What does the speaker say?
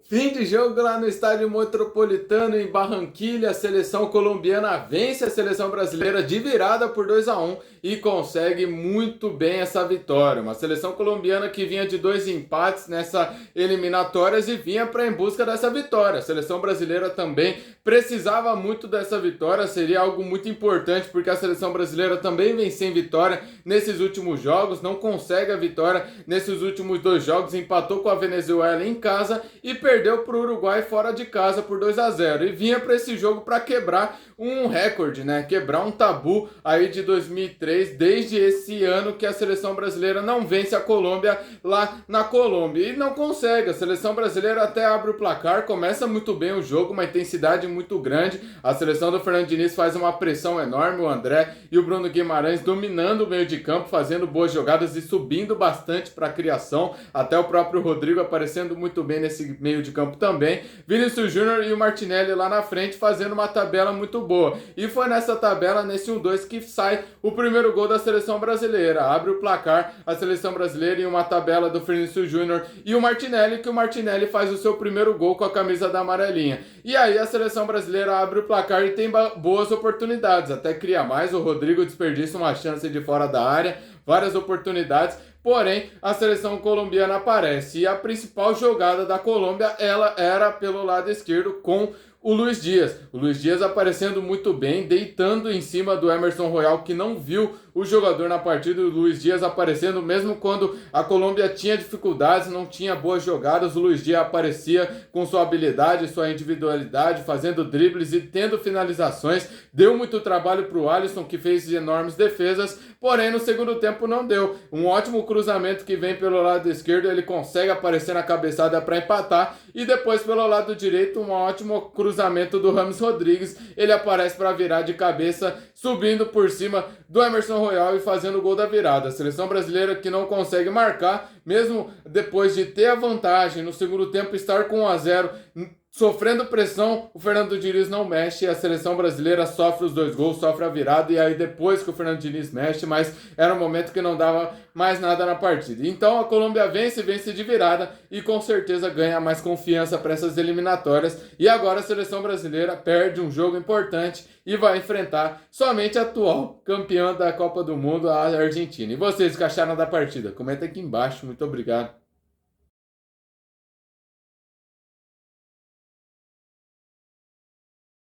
Fim de jogo lá no estádio Metropolitano em Barranquilha, a seleção colombiana vence a seleção brasileira de virada por 2-1 e consegue muito bem essa vitória. Uma seleção colombiana que vinha de dois empates nessa eliminatórias e vinha para em busca dessa vitória. A seleção brasileira também precisava muito dessa vitória, seria algo muito importante porque a seleção brasileira também vem sem vitória nesses últimos jogos, não consegue a vitória nesses últimos dois jogos, empatou com a Venezuela em casa e perdeu para o Uruguai fora de casa por 2-0 e vinha para esse jogo para quebrar um recorde, né? Quebrar um tabu aí de 2003, desde esse ano que a seleção brasileira não vence a Colômbia lá na Colômbia e não consegue. A seleção brasileira até abre o placar, começa muito bem o jogo, uma intensidade muito grande. A seleção do Fernando Diniz faz uma pressão enorme, o André e o Bruno Guimarães dominando o meio de campo, fazendo boas jogadas e subindo bastante para a criação, até o próprio Rodrigo aparecendo muito bem nesse meio de campo também. Vinícius Júnior e o Martinelli lá na frente fazendo uma tabela muito boa. E foi nessa tabela, nesse 1-2, que sai o primeiro gol da seleção brasileira. Abre o placar a seleção brasileira em uma tabela do Vinícius Júnior e o Martinelli, que o Martinelli faz o seu primeiro gol com a camisa da amarelinha. E aí a seleção brasileira abre o placar e tem boas oportunidades, até cria mais. O Rodrigo desperdiça uma chance de fora da área, várias oportunidades. Porém, a seleção colombiana aparece e a principal jogada da Colômbia ela era pelo lado esquerdo com o Luiz Dias. O Luiz Dias aparecendo muito bem, deitando em cima do Emerson Royal, que não viu o jogador na partida. O Luiz Dias aparecendo mesmo quando a Colômbia tinha dificuldades, não tinha boas jogadas. O Luiz Dias aparecia com sua habilidade, sua individualidade, fazendo dribles e tendo finalizações. Deu muito trabalho para o Alisson, que fez enormes defesas, porém no segundo tempo não deu. Um ótimo cruzamento que vem pelo lado esquerdo, ele consegue aparecer na cabeçada para empatar, e depois pelo lado direito um ótimo cruzamento do James Rodrigues, ele aparece para virar de cabeça, subindo por cima do Emerson Royal e fazendo o gol da virada. A seleção brasileira que não consegue marcar, mesmo depois de ter a vantagem no segundo tempo, estar com 1-0, sofrendo pressão, o Fernando Diniz não mexe e a seleção brasileira sofre os dois gols, sofre a virada, e aí depois que o Fernando Diniz mexe, mas era um momento que não dava mais nada na partida. Então a Colômbia vence de virada e com certeza ganha mais confiança para essas eliminatórias, e agora a seleção brasileira perde um jogo importante e vai enfrentar somente a atual campeã da Copa do Mundo, a Argentina. E vocês, o que acharam da partida? Comenta aqui embaixo, muito obrigado.